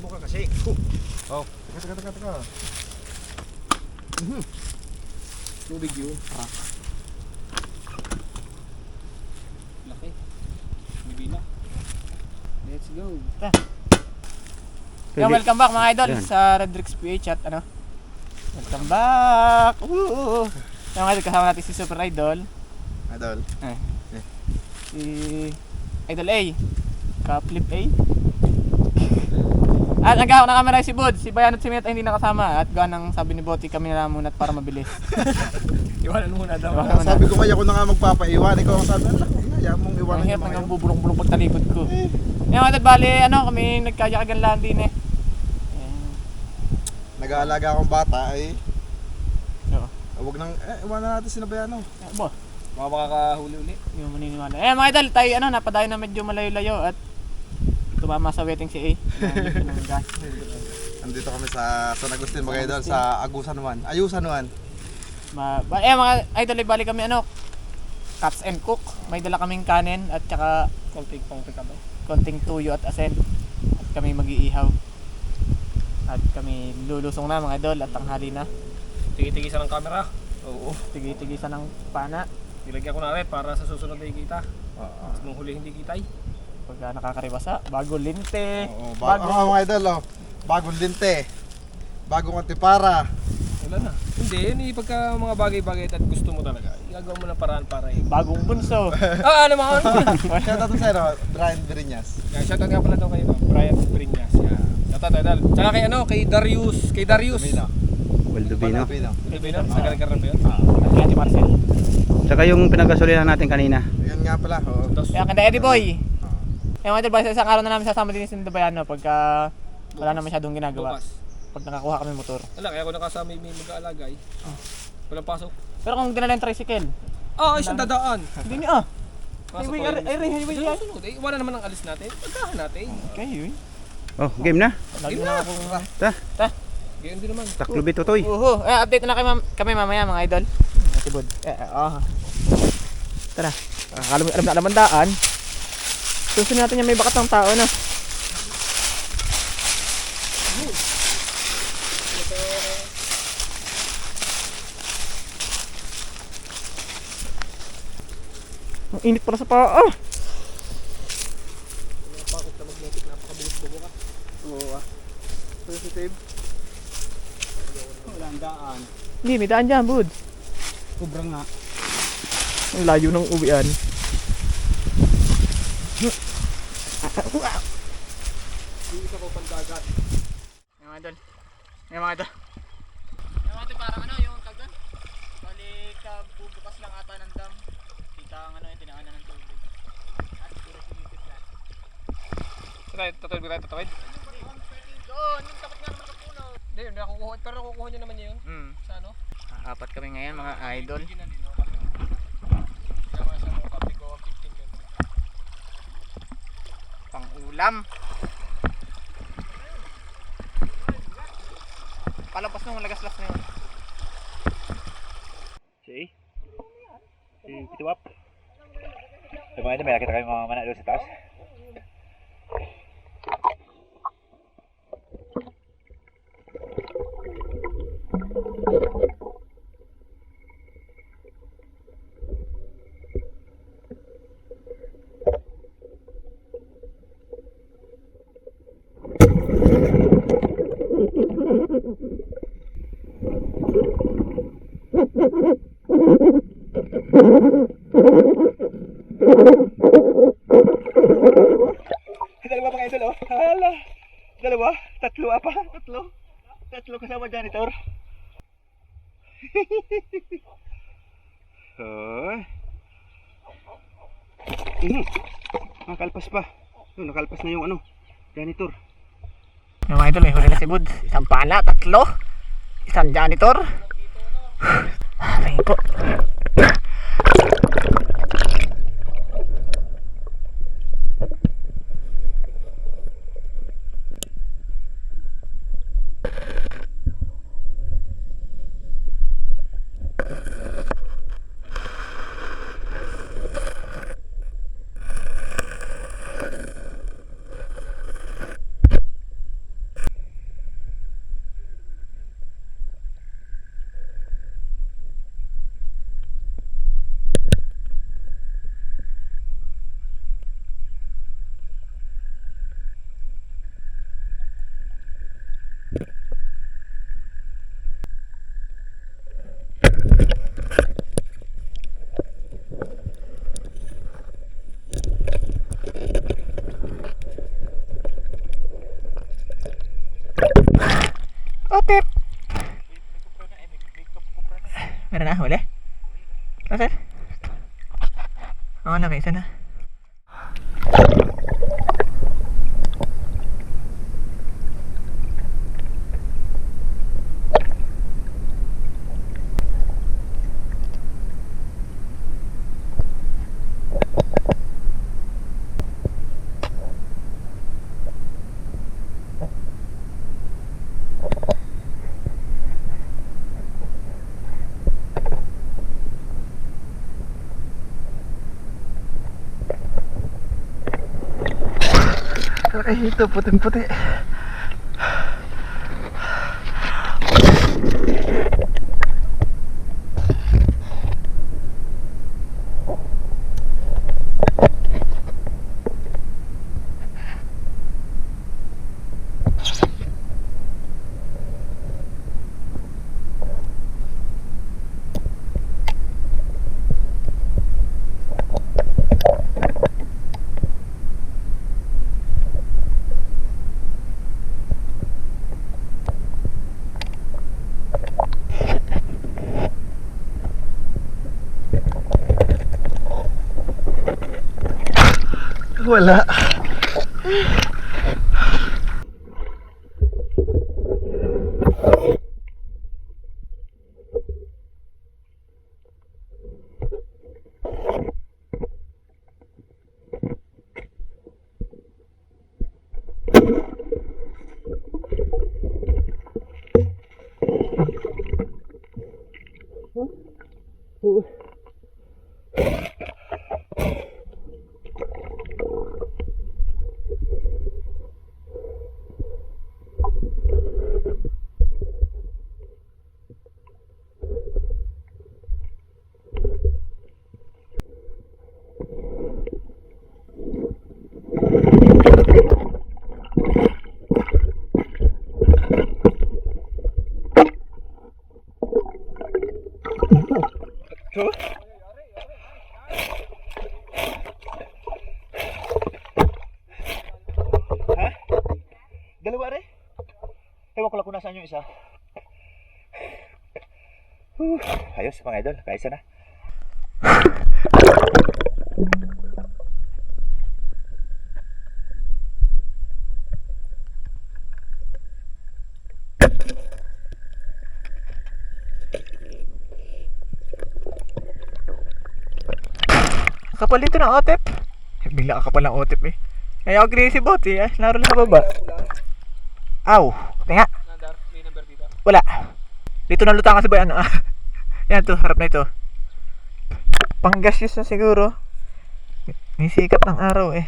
Kalbo ka kasi. Oh, teka. Tubig yun. Laki. Bibila. Let's go. Yeah, welcome back mga idol sa Redrix PH at ano. Welcome back. Yung idol kasama natin si Super Idol. Si Idol A. Ka-flip A. At nagkahawak na camera si Bud, si Bayan at si Minat ay hindi nakasama at gawa ng sabi ni Boty kami na lang muna para mabilis. Iwanan muna daw. Sabi ko kaya ko na nga magpapaiwan. Ikaw ang sabi, kaya mong iwanan Ang hirap yung mga nang bubulong-bulong pagtalikod ko. Yung idol, bali ano, kami nagkayakagan lang din eh. Nag-aalaga akong bata ay Oo. Huwag nang, iwanan natin sinabayano. Bo, Mga makakahuli-uli. yung maniniwala. Mga idol, tayo ano, napadayo na medyo malayo-layo at tumama sa wetting si A. Ng gas. Nandito kami sa San Agustin mga idol, sa Agusan 1. Ayusan 1. Mga idol, bali kami ano, cuts and cook. May dala kaming kanin at saka konting tuyo at asin. At kami mag-iihaw. At kami lulusong na mga idol at tanghali na. Tigi-tigisan ng camera. Oo. Tigi-tigisan ng pana. Nilagyan ko na rin para sa susunod na ikita. Nung huli hindi kitay. Pagka nakakaribasa, bagong linte. Oo, mga idol, bagong linte. Bagong antipara. Wala na. Hindi, yun pagka mga bagay-bagay at gusto mo talaga, igagawa mo ng paraan para Bagong bunso. ano mga ano? Shoutout to sa'yo, Brian Biriñas. Shoutout nga pala daw kayo, Brian Biriñas. Shoutout idol. Tsaka kay ano, kay Darius. Baldovino. Sa Gargar ba yun? At Ate Marcel. Saka yung pinagkasulihan natin kanina. Yan nga pala. Kaya kanda Eddie Boy. Mga idol, basta isang araw na namin sasama din si Dabayano pagka wala na masyadong ginagawa. Bukas. Pag nakakuha kami motor. Wala, kaya ako nakasama may mag-aalaga eh. Walang pasok. Pero kung dinala yung tricycle, Isang dadaan. hindi niya. Pasok Highway yan. Sunod eh. Wala naman ang alis natin. Pagkahan natin. Kayo eh. Oh, game na. Lagi na akong... Ganyan din naman. Taklubit totoy. Update na kami mamaya mga idol. Si Bud. Tara. Alam na alamandaan. Susunod natin yung may bakat ng tao na. Ang init para sa paa. Bakit na magnetic, napakabilis bubuka. Oo. Positive. Wala ang daan. Hindi, may daan dyan, Bud. Kubra nga. Ang layo ng uwian. Isa ko pandagat. Yung mga idol. Parang ano yung tagdan. Balik bubukas lang ata ng dam. Kita ang ano yung tinaanan ng tubig. At puro sinipit lang. Tatawid. Doon, yung tapat nga naman sa puno. Hindi, nakukuha. Pero nakukuha niya naman yun. Sa ano? Apat kami ngayon mga idol. Kaya sa mga kapi ko, 15 lang. Pang ulam. Palapas nung lagas-las na yun. Si Pituwap. So mga ito, may nakita kayo mga mana doon sa taas. Dalawa pa kayo oh. Hala. Dalawa? Tatlo apa? Tatlo kasama janitor. Nakalpas pa. Nakalpas na yung ano, janitor. Yung mga idol, may huli na si Bud. Isang pala, 3. Isang janitor. Aray po. Otip! Meron na, huli? Nasaan? Oo na, may isa na. Ay, ito, puting-puti. Wala. Ha? Dalawa rin? Ewan ko lang kung nasaan yung isa. Ayos mga idol, kaisa na. Kapal dito ng otip. Bigla kakapal ng otip eh. Kaya aggressive bot eh. Laro lang sa baba. Aw, tinga. May number dito. Wala. Dito na lutang kasi ba ano? Yan to, harap na ito. Panggasyos na siguro. May sikat ng araw eh.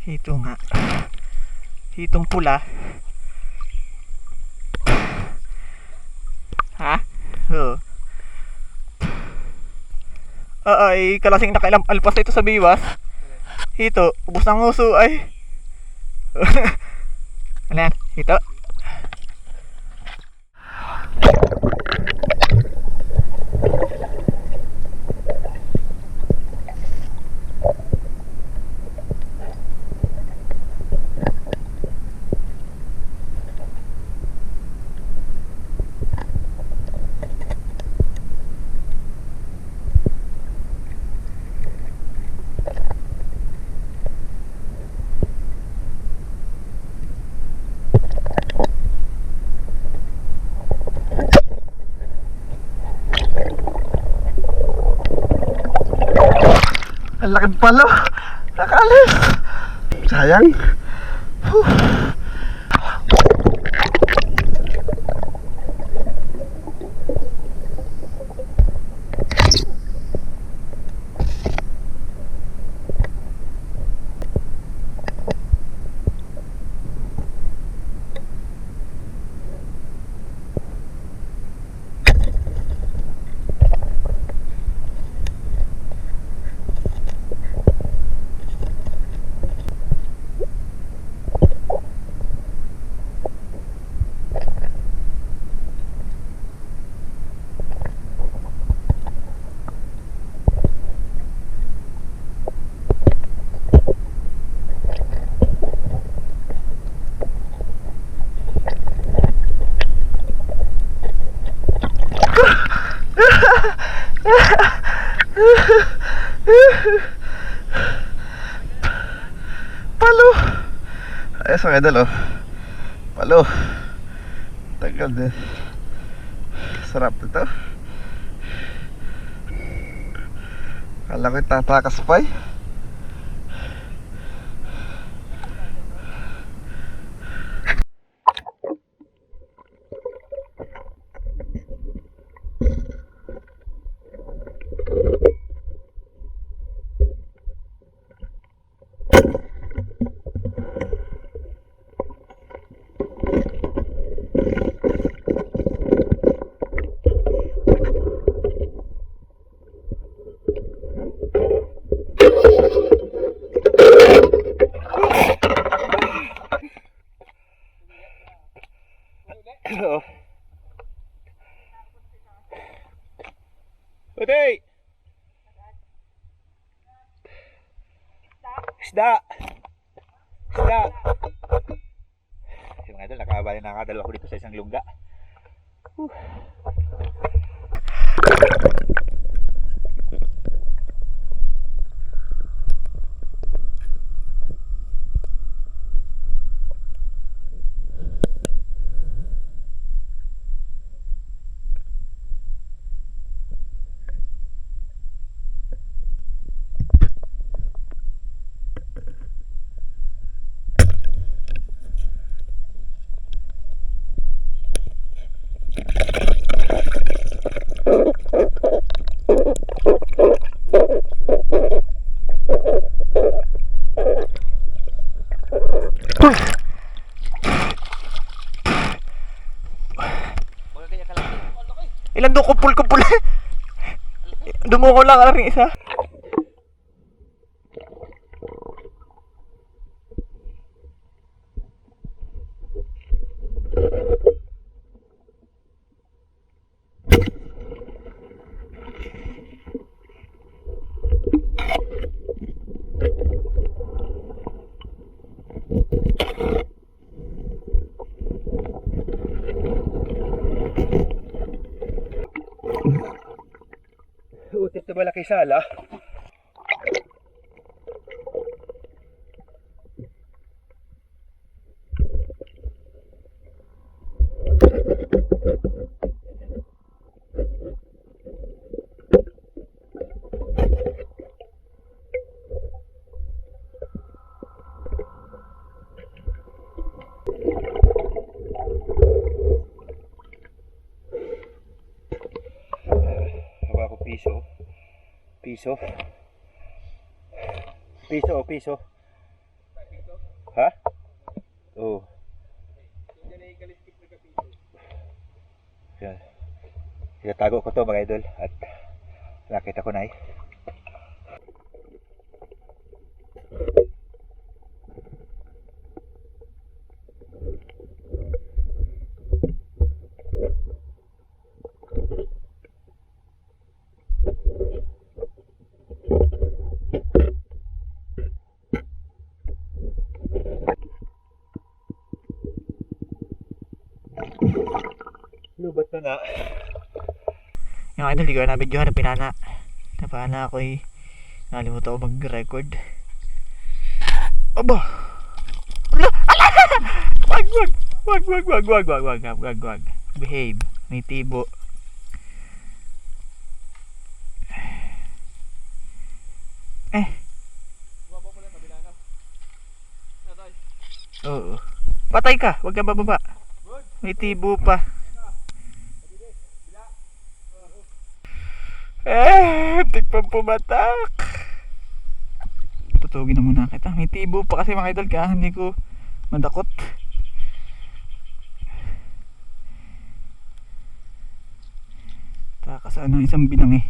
Hito nga. Hitong pula. Ha? Oo. Ay, kalasing nakailang alpas na ito sa biwas. Hito, ubos ng nguso ay. Ano yan? Hito. Ang laking palo. Nakaalis. Sayang. Palo. Ayos mga idol oh. Palo. Tagal din. Sarap ito. Kala ko tatakas pa eh. Oo. Uday! Isda! Isda! Yung mga idol, nakabali na nakadalawa ko dito sa isang lungga. Ilan doon kumpul-kumpul? Dumuko lang ang isa. Utit na malaki sala. Piso. Piso. Ha? Oo. Yan. Tinatago ko to mga idol at nakita ko na eh. Lubat na na. Yung idol, hindi ko na video na pinana. Napana ako eh. Nakalimutan ko mag-record. Aba! Ala! Ala! Wag! Behave. May tibo. Eh. Oo. Patay ka, huwag ka bababa. May tibo pa. Tikpang pumatak. Tutugin na muna kita. May tibo pa kasi mga idol, kaya hindi ko madakot. Takas ano isang binang eh.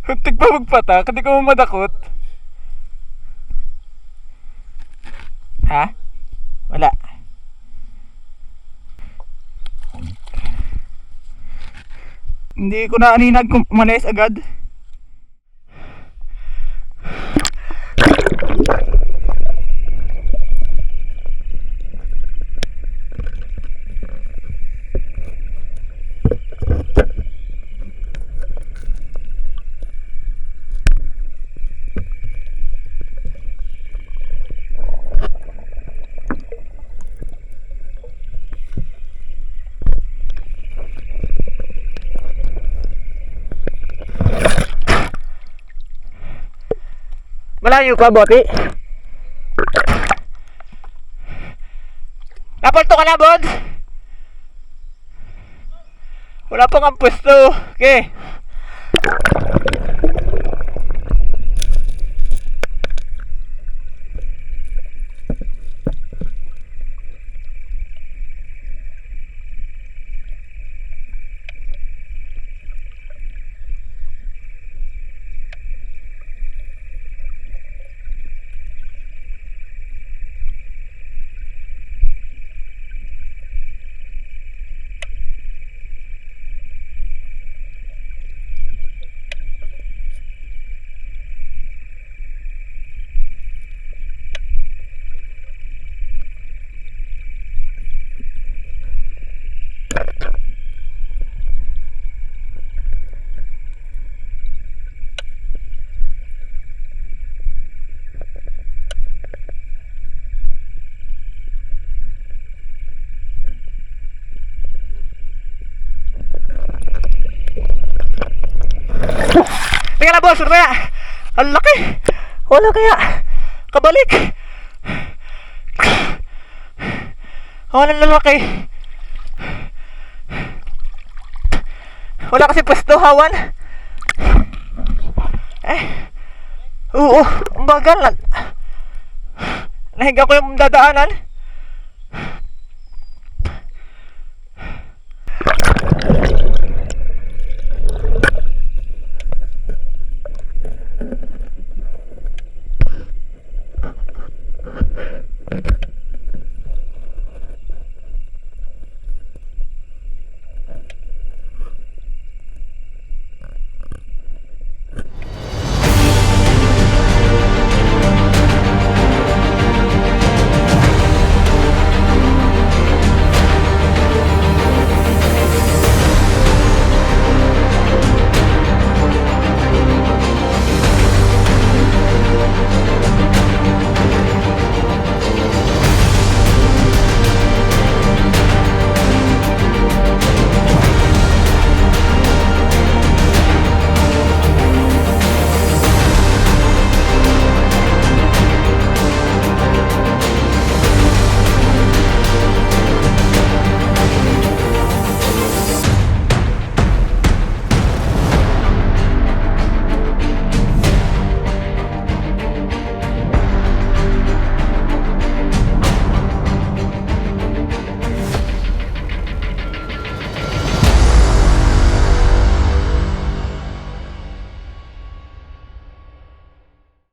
Huntik pa magpatak, hindi ko madakot. Ha? Wala. Hindi ko na aninag kung umalis agad. Malayo pa, Boti? Napalto ka na, Bod? Wala pang ang pwesto. Okay. Teka na, boss, kaya ang laki. Wala kaya kabalik. Walang lalaki. Wala kasi pwesto, hawan. Oo, ang bagal. Nahiga ko yung dadaanan.